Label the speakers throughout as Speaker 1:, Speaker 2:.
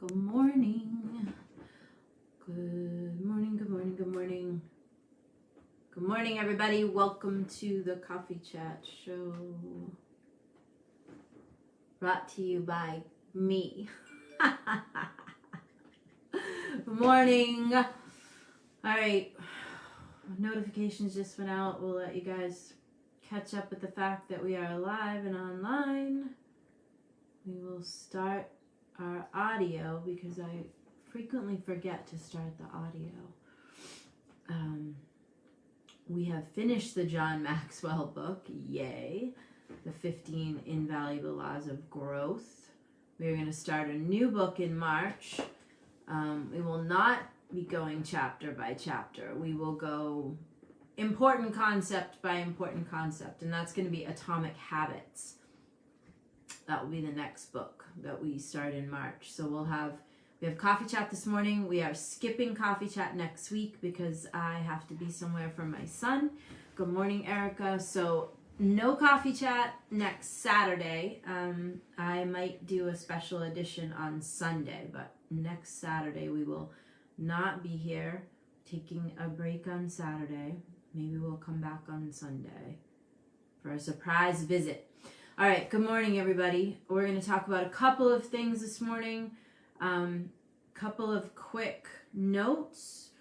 Speaker 1: Good morning. Good morning, good morning, good morning. Good morning, everybody. Welcome to the Coffee Chat Show. Brought to you by me. Good morning. All right. Notifications just went out. We'll let you guys catch up with the fact that we are live and online. We will start our audio because I frequently forget to start the audio. We have finished the John Maxwell book, yay, the 15 Invaluable Laws of Growth. We are going to start a new book in March. We will not be going chapter by chapter. We will go important concept by important concept, and that's going to be Atomic Habits. That will be the next book that we start in March. So we have coffee chat this morning. We are skipping coffee chat next week because I have to be somewhere for my son. Good morning, Erica. So no coffee chat next Saturday. I might do a special edition on Sunday, but next Saturday we will not be here. Taking a break on Saturday. Maybe we'll come back on Sunday for a surprise visit. All right, good morning, everybody. We're going to talk about a couple of things this morning. Couple of quick notes.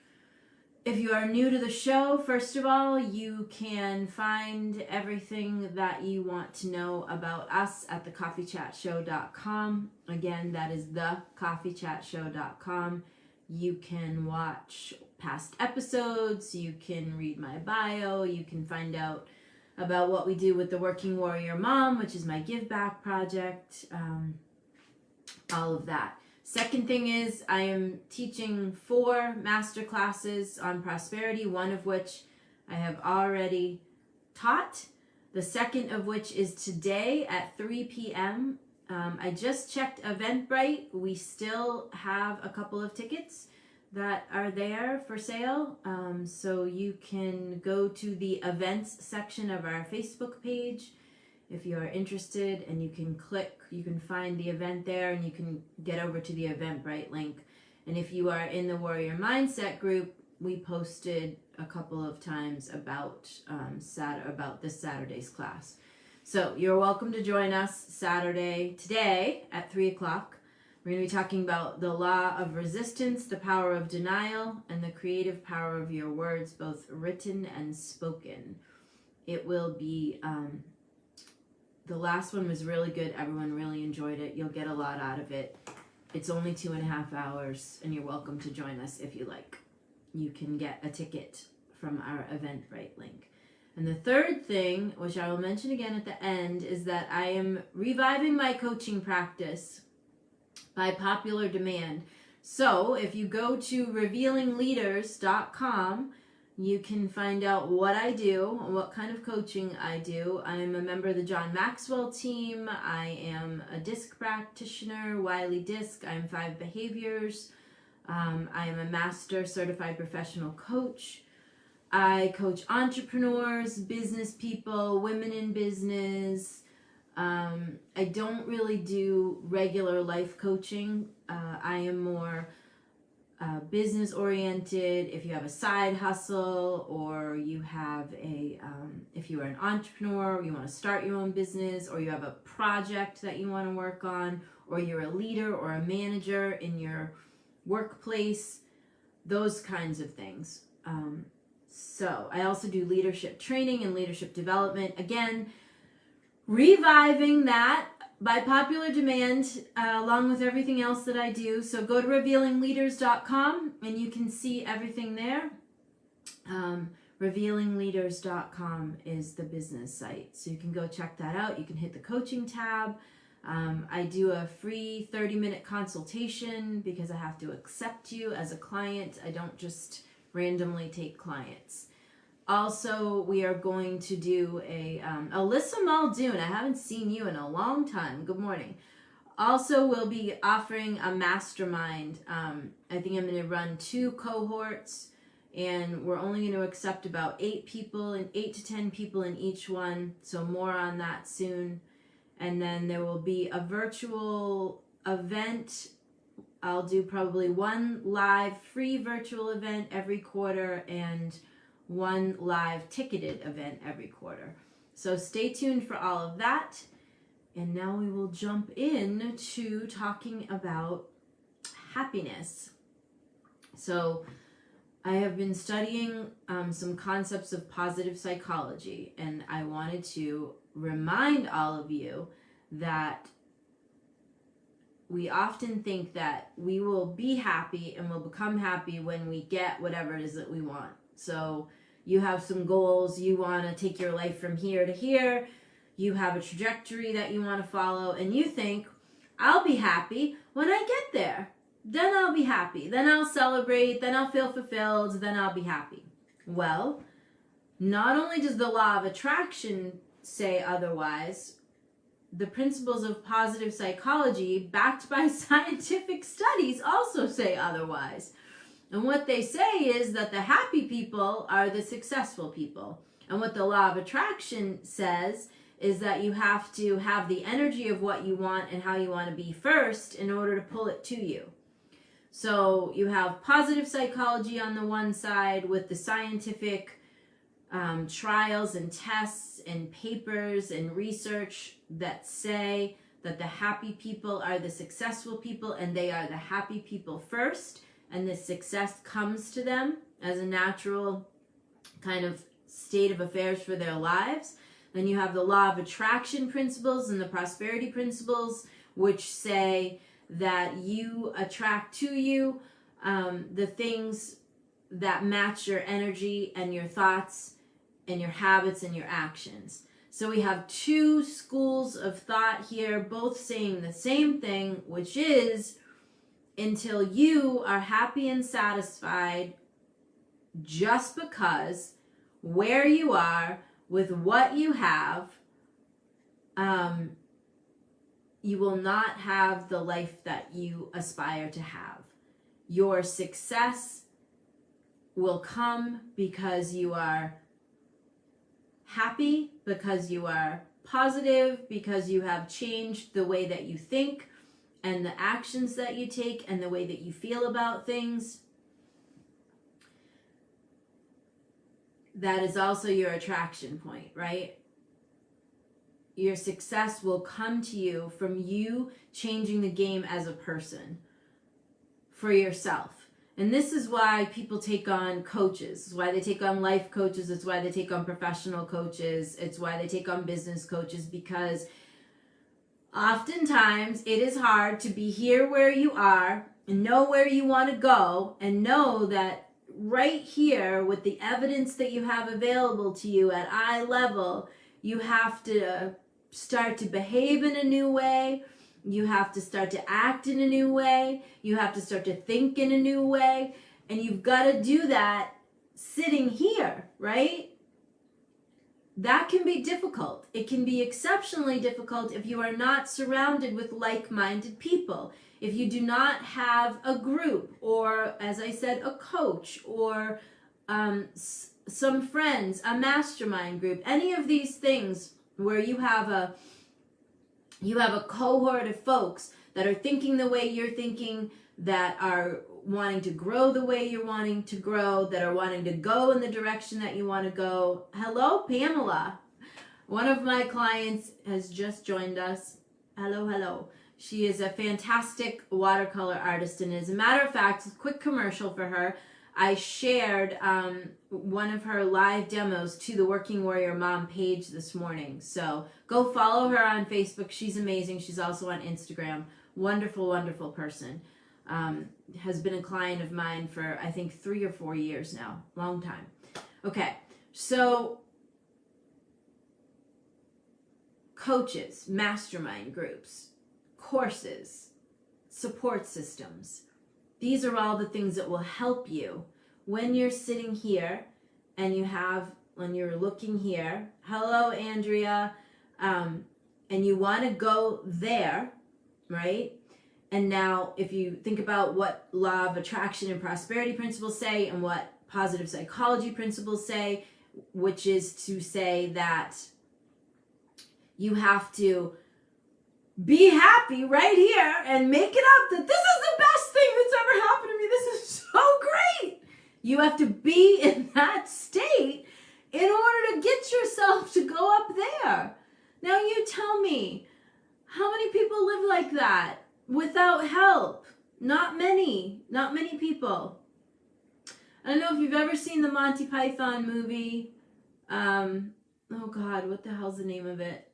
Speaker 1: If you are new to the show, first of all, you can find everything that you want to know about us at thecoffeechatshow.com. Again, that is thecoffeechatshow.com. You can watch past episodes. You can read my bio. You can find out about what we do with the Working Warrior Mom, which is my give back project, all of that. Second thing is I am teaching 4 master classes on prosperity, one of which I have already taught. The second of which is today at 3 p.m. I just checked Eventbrite. We still have a couple of tickets that are there for sale. So you can go to the events section of our Facebook page if you are interested, and you can find the event there, and you can get over to the Eventbrite link. And if you are in the Warrior Mindset group, we posted a couple of times about this Saturday's class. So you're welcome to join us today at 3 o'clock. We're going to be talking about the law of resistance, the power of denial, and the creative power of your words, both written and spoken. It will be, the last one was really good. Everyone really enjoyed it. You'll get a lot out of it. It's only 2.5 hours, and you're welcome to join us if you like. You can get a ticket from our Eventbrite link. And the third thing, which I will mention again at the end, is that I am reviving my coaching practice by popular demand. So if you go to revealingleaders.com, you can find out what I do, what kind of coaching I do. I am a member of the John Maxwell team. I am a DISC practitioner, Wiley DISC. I'm 5 behaviors. I am a master certified professional coach. I coach entrepreneurs, business people, women in business. I don't really do regular life coaching. I am more business oriented. If you have a side hustle, or you have if you are an entrepreneur, or you want to start your own business, or you have a project that you want to work on, or you're a leader or a manager in your workplace, those kinds of things. So I also do leadership training and leadership development. Again, reviving that by popular demand, along with everything else that I do. So go to revealingleaders.com and you can see everything there. Revealingleaders.com is the business site. So you can go check that out. You can hit the coaching tab. I do a free 30-minute consultation because I have to accept you as a client. I don't just randomly take clients. Also, we are going to do Alyssa Muldoon. I haven't seen you in a long time. Good morning. Also, we'll be offering a mastermind. I think I'm going to run 2 cohorts, and we're only going to accept about 8 to 10 people in each one. So more on that soon. And then there will be a virtual event I'll do probably one live free virtual event every quarter and one live ticketed event every quarter. So stay tuned for all of that. And now we will jump in to talking about happiness. So I have been studying some concepts of positive psychology, and I wanted to remind all of you that we often think that we will be happy and will become happy when we get whatever it is that we want. So you have some goals, you want to take your life from here to here, you have a trajectory that you want to follow, and you think, I'll be happy when I get there. Then I'll be happy. Then I'll celebrate. Then I'll feel fulfilled. Then I'll be happy. Well, not only does the law of attraction say otherwise, the principles of positive psychology, backed by scientific studies, also say otherwise. And what they say is that the happy people are the successful people. And what the law of attraction says is that you have to have the energy of what you want and how you want to be first in order to pull it to you. So you have positive psychology on the one side with the scientific trials and tests and papers and research that say that the happy people are the successful people and they are the happy people first, and the success comes to them as a natural kind of state of affairs for their lives. Then you have the law of attraction principles and the prosperity principles, which say that you attract to you the things that match your energy and your thoughts and your habits and your actions. So we have two schools of thought here, both saying the same thing, which is until you are happy and satisfied just because where you are with what you have, you will not have the life that you aspire to have. Your success will come because you are happy, because you are positive, because you have changed the way that you think and the actions that you take and the way that you feel about things. That is also your attraction point, right? Your success will come to you from you changing the game as a person for yourself. And this is why people take on coaches. It's why they take on life coaches. It's why they take on professional coaches. It's why they take on business coaches, because oftentimes it is hard to be here where you are and know where you want to go and know that right here with the evidence that you have available to you at eye level, you have to start to behave in a new way. You have to start to act in a new way. You have to start to think in a new way. And you've got to do that sitting here, right? That can be difficult. It can be exceptionally difficult if you are not surrounded with like-minded people. If you do not have a group or, as I said, a coach or some friends, a mastermind group, any of these things where you have a cohort of folks that are thinking the way you're thinking, that are wanting to grow the way you're wanting to grow, that are wanting to go in the direction that you want to go. Hello, Pamela. One of my clients has just joined us. Hello. She is a fantastic watercolor artist, and as a matter of fact, a quick commercial for her, I shared one of her live demos to the Working Warrior Mom page this morning. So go follow her on Facebook. She's amazing. She's also on Instagram. Wonderful, wonderful person. Has been a client of mine for, I think, 3 or 4 years now. Long time. Okay, so coaches, mastermind groups, courses, support systems. These are all the things that will help you when you're sitting here and when you're looking here. Hello, Andrea. And you want to go there, right? And now if you think about what law of attraction and prosperity principles say and what positive psychology principles say, which is to say that you have to be happy right here and make it up that this is the best ever happened to me. This is so great. You have to be in that state in order to get yourself to go up there. Now you tell me, how many people live like that without help? Not many people. I don't know if you've ever seen the Monty Python movie. Oh God, what the hell's the name of it?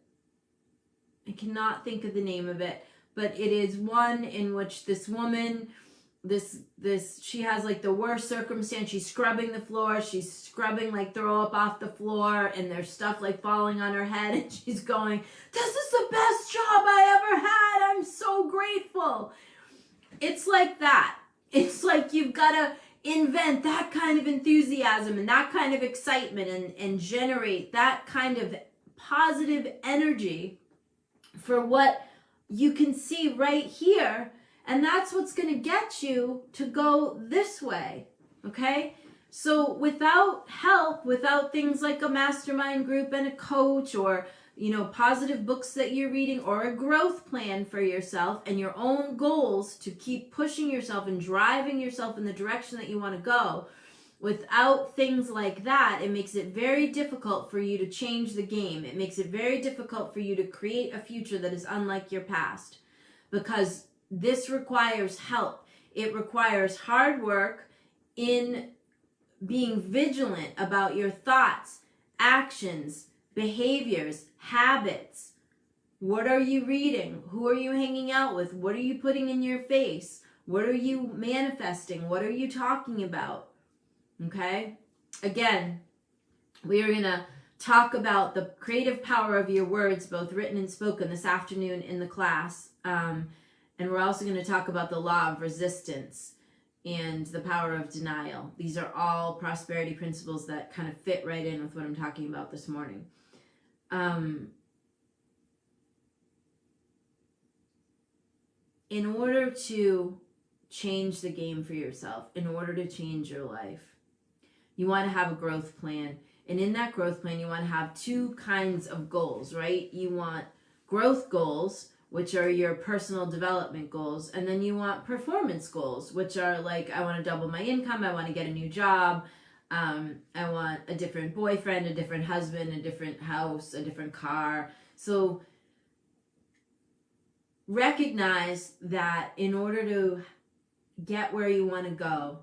Speaker 1: I cannot think of the name of it, but it is one in which this woman, she has like the worst circumstance. She's scrubbing the floor. She's scrubbing like throw up off the floor, and there's stuff like falling on her head, and she's going, "This is the best job I ever had. I'm so grateful." It's like that. It's like you've got to invent that kind of enthusiasm and that kind of excitement and generate that kind of positive energy for what you can see right here. And that's what's going to get you to go this way. Okay? So without help, without things like a mastermind group and a coach, or positive books that you're reading, or a growth plan for yourself and your own goals to keep pushing yourself and driving yourself in the direction that you want to go, without things like that, it makes it very difficult for you to change the game. It makes it very difficult for you to create a future that is unlike your past, because this requires help. It requires hard work in being vigilant about your thoughts, actions, behaviors, habits. What are you reading? Who are you hanging out with? What are you putting in your face? What are you manifesting? What are you talking about? Okay? Again, we are going to talk about the creative power of your words, both written and spoken, this afternoon in the class. And we're also going to talk about the law of resistance and the power of denial. These are all prosperity principles that kind of fit right in with what I'm talking about this morning. In order to change the game for yourself, in order to change your life, you want to have a growth plan. And in that growth plan, you want to have two kinds of goals, right? You want growth goals, which are your personal development goals. And then you want performance goals, which are like, I want to double my income. I want to get a new job. I want a different boyfriend, a different husband, a different house, a different car. So recognize that in order to get where you want to go,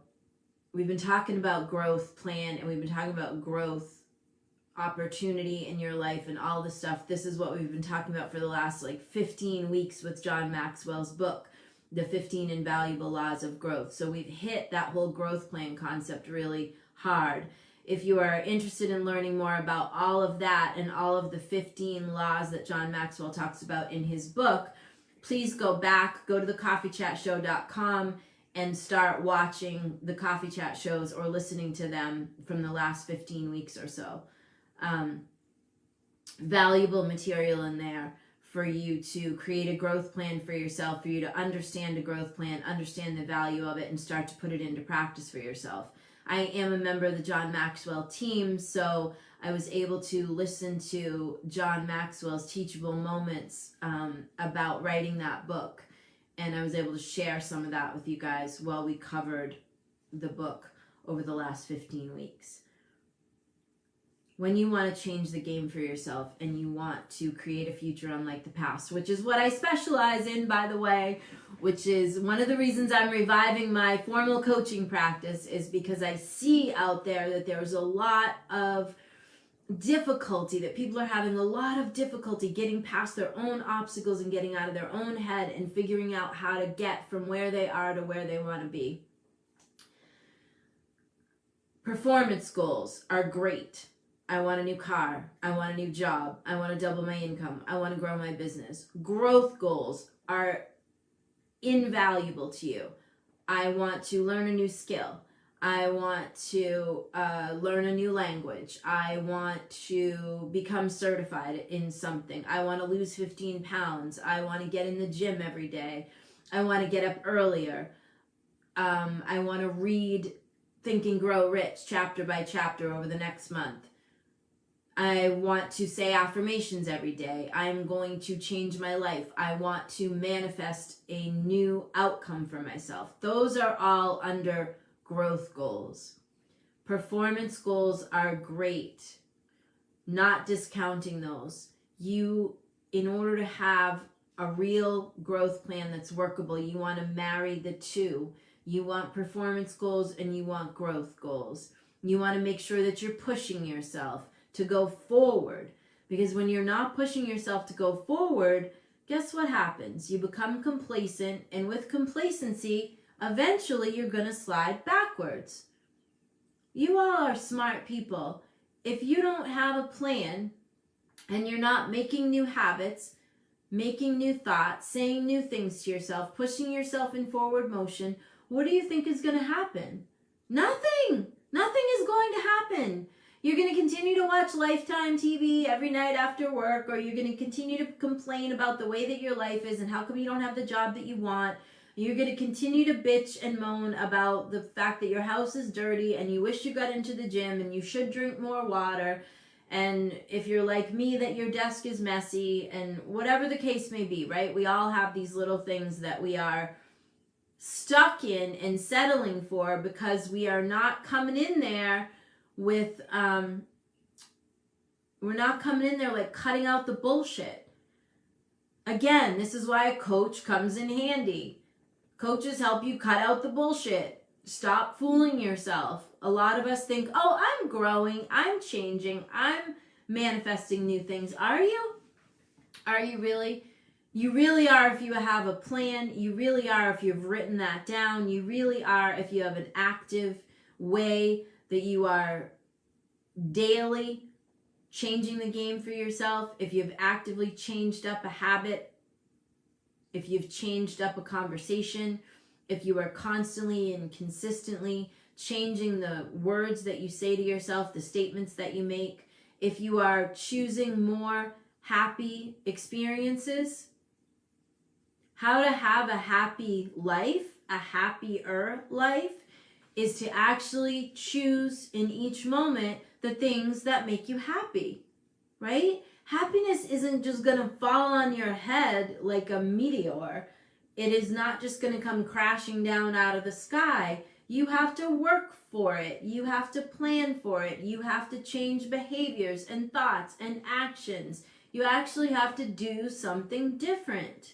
Speaker 1: we've been talking about growth plan, and we've been talking about growth opportunity in your life and all this stuff. This is what we've been talking about for the last 15 weeks with John Maxwell's book, The 15 Invaluable Laws of Growth. So we've hit that whole growth plan concept really hard. If you are interested in learning more about all of that and all of the 15 laws that John Maxwell talks about in his book, please go back, go to thecoffeechatshow.com and start watching the Coffee Chat shows or listening to them from the last 15 weeks or so. Valuable material in there for you to create a growth plan for yourself, for you to understand a growth plan, understand the value of it, and start to put it into practice for yourself. I am a member of the John Maxwell team, so I was able to listen to John Maxwell's teachable moments about writing that book. And I was able to share some of that with you guys while we covered the book over the last 15 weeks. When you want to change the game for yourself and you want to create a future unlike the past, which is what I specialize in, by the way, which is one of the reasons I'm reviving my formal coaching practice, is because I see out there that there's a lot of difficulty, that people are having a lot of difficulty getting past their own obstacles and getting out of their own head and figuring out how to get from where they are to where they want to be. Performance goals are great. I want a new car. I want a new job. I want to double my income. I want to grow my business. Growth goals are invaluable to you. I want to learn a new skill. I want to learn a new language. I want to become certified in something. I want to lose 15 pounds. I want to get in the gym every day. I want to get up earlier. I want to read Think and Grow Rich chapter by chapter over the next month. I want to say affirmations every day. I'm going to change my life. I want to manifest a new outcome for myself. Those are all under growth goals. Performance goals are great. Not discounting those. In order to have a real growth plan that's workable, you want to marry the two. You want performance goals and you want growth goals. You want to make sure that you're pushing yourself to go forward. Because when you're not pushing yourself to go forward, guess what happens? You become complacent, and with complacency, eventually you're going to slide backwards. You all are smart people. If you don't have a plan and you're not making new habits, making new thoughts, saying new things to yourself, pushing yourself in forward motion, what do you think is going to happen? Nothing. Nothing is going to happen. You're going to continue to watch Lifetime TV every night after work, or you're going to continue to complain about the way that your life is and how come you don't have the job that you want. You're going to continue to bitch and moan about the fact that your house is dirty and you wish you got into the gym and you should drink more water. And if you're like me, that your desk is messy, and whatever the case may be, right? We all have these little things that we are stuck in and settling for because we are not coming in there with, we're not coming in there like cutting out the bullshit. Again, this is why a coach comes in handy. Coaches help you cut out the bullshit. Stop fooling yourself. A lot of us think, oh, I'm growing, I'm changing, I'm manifesting new things. Are you? Are you really? You really are if you have a plan. You really are if you've written that down. You really are if you have an active way that you are daily changing the game for yourself. If you've actively changed up a habit, if you've changed up a conversation, if you are constantly and consistently changing the words that you say to yourself, the statements that you make, if you are choosing more happy experiences. How to have a happy life, a happier life, is to actually choose in each moment the things that make you happy, right? Happiness isn't just going to fall on your head like a meteor. It is not just going to come crashing down out of the sky. You have to work for it. You have to plan for it. You have to change behaviors and thoughts and actions. You actually have to do something different.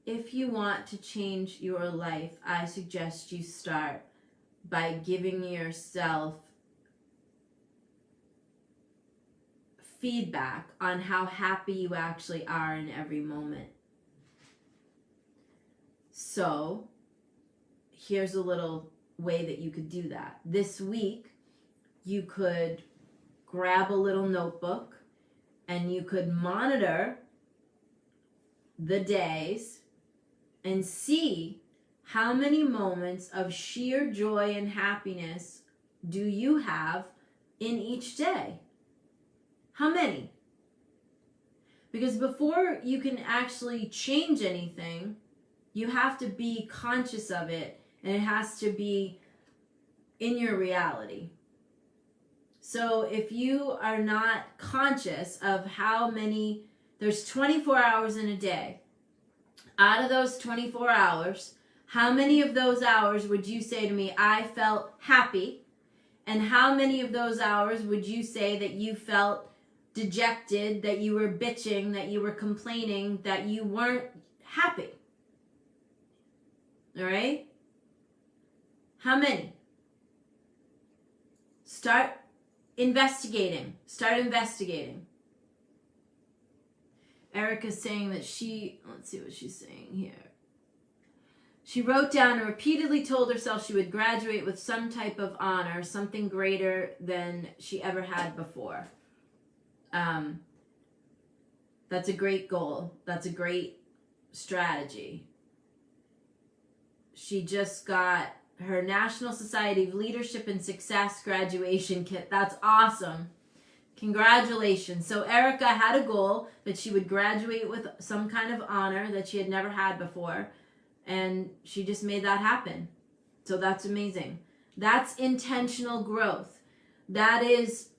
Speaker 1: If you want to change your life, I suggest you start by giving yourself feedback on how happy you actually are in every moment. So, here's a little way that you could do that. This week, you could grab a little notebook and you could monitor the days and see how many moments of sheer joy and happiness do you have in each day. How many? Because before you can actually change anything, you have to be conscious of it, and it has to be in your reality. So if you are not conscious of how many, there's 24 hours in a day. Out of those 24 hours, how many of those hours would you say to me, I felt happy? And how many of those hours would you say that you felt dejected, that you were bitching, that you were complaining, that you weren't happy? All right? How many? Start investigating. Start investigating. Erica's saying that let's see what she's saying here. She wrote down and repeatedly told herself she would graduate with some type of honor, something greater than she ever had before. That's a great goal. That's a great strategy. She just got her National Society of Leadership and Success graduation kit. That's awesome. Congratulations. So Erica had a goal that she would graduate with some kind of honor that she had never had before. And she just made that happen. So that's amazing. That's intentional growth. That is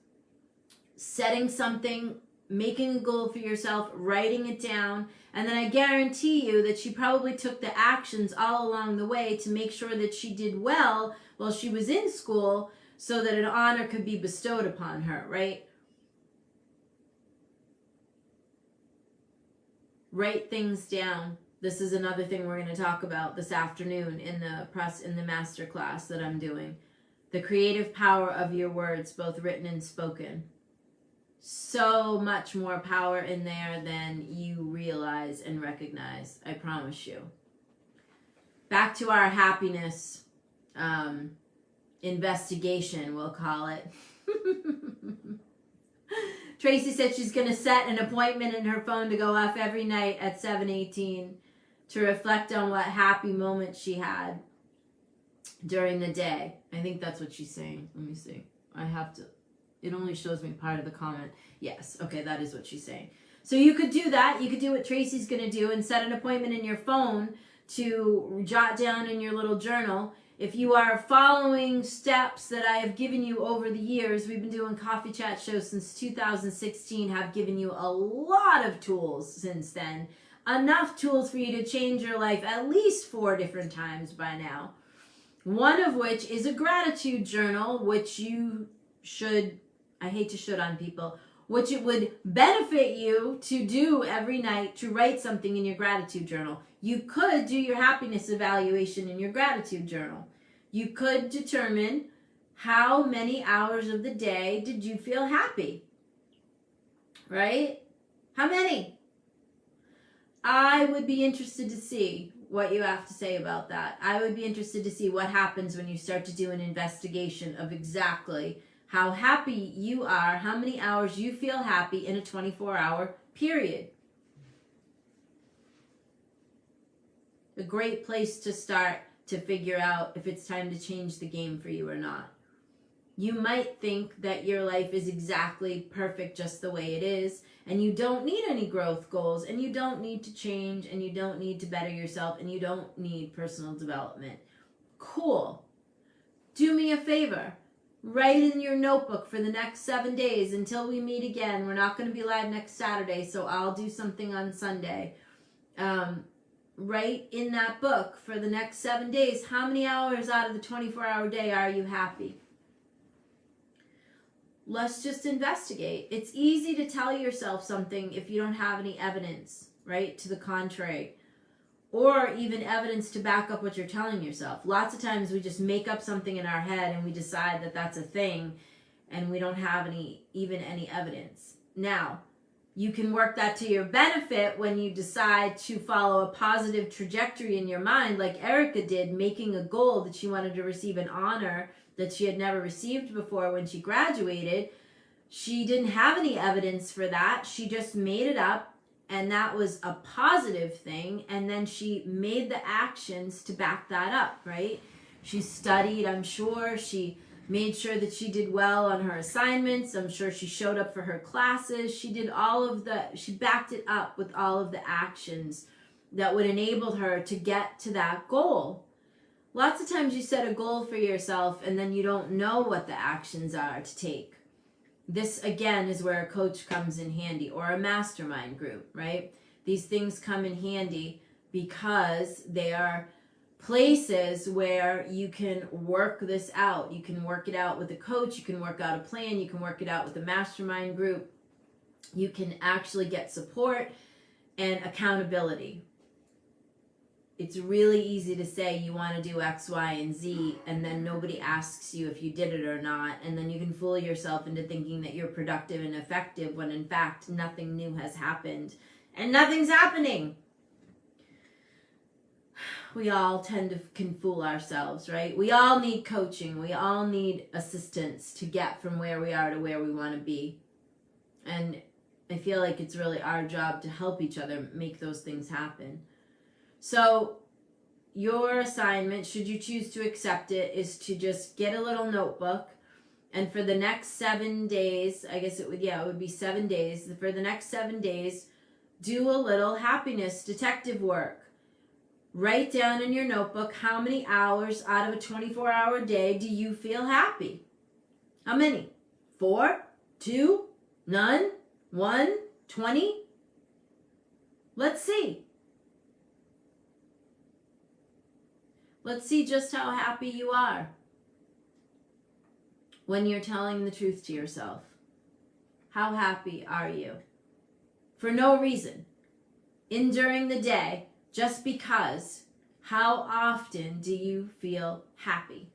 Speaker 1: setting something, making a goal for yourself, writing it down, and then I guarantee you that she probably took the actions all along the way to make sure that she did well while she was in school so that an honor could be bestowed upon her, right? Write things down. This is another thing we're going to talk about this afternoon in the master class that I'm doing. The creative power of your words, both written and spoken. So much more power in there than you realize and recognize, I promise you. Back to our happiness investigation, we'll call it. Tracy said she's going to set an appointment in her phone to go off every night at 7:18 to reflect on what happy moments she had during the day. I think that's what she's saying. Let me see. It only shows me part of the comment. Yes, okay, that is what she's saying. So you could do that. You could do what Tracy's going to do and set an appointment in your phone to jot down in your little journal. If you are following steps that I have given you over the years, we've been doing Coffee Chat shows since 2016, have given you a lot of tools since then. Enough tools for you to change your life at least 4 different times by now. One of which is a gratitude journal, which you should, I hate to should on people, which it would benefit you to do every night, to write something in your gratitude journal. You could do your happiness evaluation in your gratitude journal. You could determine how many hours of the day did you feel happy, right? How many? I would be interested to see what you have to say about that. I would be interested to see what happens when you start to do an investigation of exactly how happy you are, how many hours you feel happy in a 24-hour period. A great place to start to figure out if it's time to change the game for you or not. You might think that your life is exactly perfect just the way it is, and you don't need any growth goals, and you don't need to change, and you don't need to better yourself, and you don't need personal development. Cool. Do me a favor. Write in your notebook for the next 7 days until we meet again. We're not going to be live next Saturday, so I'll do something on Sunday. Write in that book for the next 7 days, how many hours out of the 24-hour day are you happy? Let's just investigate. It's easy to tell yourself something if you don't have any evidence, right, to the contrary, or even evidence to back up what you're telling yourself. Lots of times we just make up something in our head and we decide that that's a thing, and we don't have any evidence. Now, you can work that to your benefit when you decide to follow a positive trajectory in your mind, like Erica did, making a goal that she wanted to receive an honor that she had never received before when she graduated. She didn't have any evidence for that. She just made it up, and that was a positive thing, and then she made the actions to back that up, right? She studied, I'm sure. She made sure that she did well on her assignments. I'm sure she showed up for her classes. She backed it up with all of the actions that would enable her to get to that goal. Lots of times you set a goal for yourself and then you don't know what the actions are to take. This, again, is where a coach comes in handy, or a mastermind group, right? These things come in handy because they are places where you can work this out. You can work it out with a coach. You can work out a plan. You can work it out with a mastermind group. You can actually get support and accountability. It's really easy to say you want to do X, Y, and Z, and then nobody asks you if you did it or not, and then you can fool yourself into thinking that you're productive and effective when in fact nothing new has happened and nothing's happening. We all can fool ourselves, right? We all need coaching. We all need assistance to get from where we are to where we want to be. And I feel like it's really our job to help each other make those things happen. So your assignment, should you choose to accept it, is to just get a little notebook, and for the next 7 days, I guess it would be 7 days. For the next 7 days, do a little happiness detective work. Write down in your notebook how many hours out of a 24-hour day do you feel happy? How many? 4? 2? None? 1? 20? Let's see. Let's see just how happy you are when you're telling the truth to yourself. How happy are you? For no reason. During the day, just because. How often do you feel happy?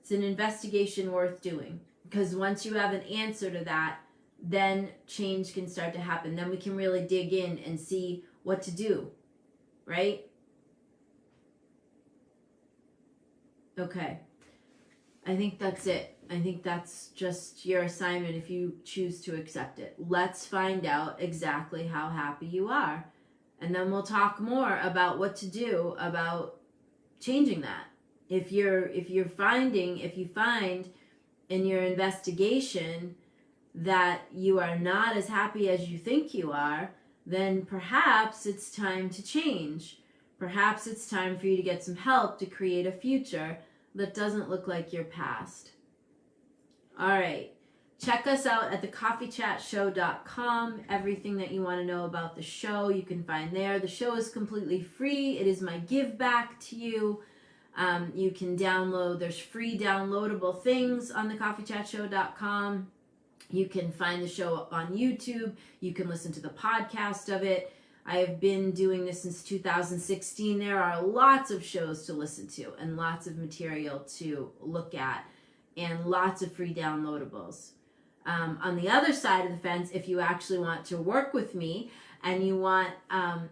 Speaker 1: It's an investigation worth doing, because once you have an answer to that, then change can start to happen. Then we can really dig in and see what to do, right? Okay. I think that's it. I think that's just your assignment if you choose to accept it. Let's find out exactly how happy you are. And then we'll talk more about what to do about changing that. If you find in your investigation that you are not as happy as you think you are, then perhaps it's time to change. Perhaps it's time for you to get some help to create a future that doesn't look like your past. All right. Check us out at thecoffeechatshow.com. Everything that you want to know about the show, you can find there. The show is completely free. It is my give back to you. You can download, there's free downloadable things on thecoffeechatshow.com. You can find the show on YouTube. You can listen to the podcast of it. I have been doing this since 2016. There are lots of shows to listen to and lots of material to look at and lots of free downloadables. On the other side of the fence, if you actually want to work with me and you want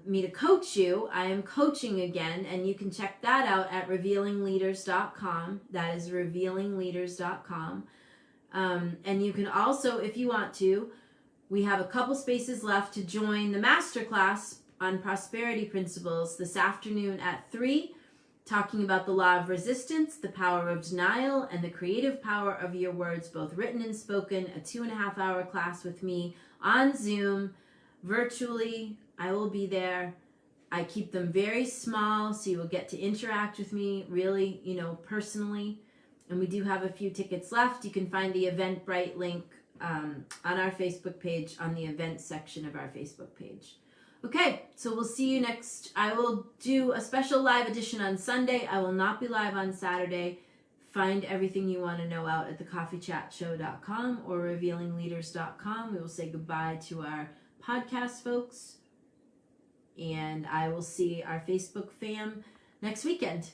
Speaker 1: me to coach you, I am coaching again, and you can check that out at revealingleaders.com. That is revealingleaders.com. And you can also, if you want to, we have a couple spaces left to join the masterclass on prosperity principles this afternoon at 3, talking about the law of resistance, the power of denial, and the creative power of your words, both written and spoken. A 2.5-hour class with me on Zoom, virtually. I will be there. I keep them very small, so you will get to interact with me really, personally. And we do have a few tickets left. You can find the Eventbrite link on our Facebook page, on the events section of our Facebook page. Okay, so we'll see you next. I will do a special live edition on Sunday. I will not be live on Saturday. Find everything you want to know out at thecoffeechatshow.com or revealingleaders.com. We will say goodbye to our podcast folks, and I will see our Facebook fam next weekend.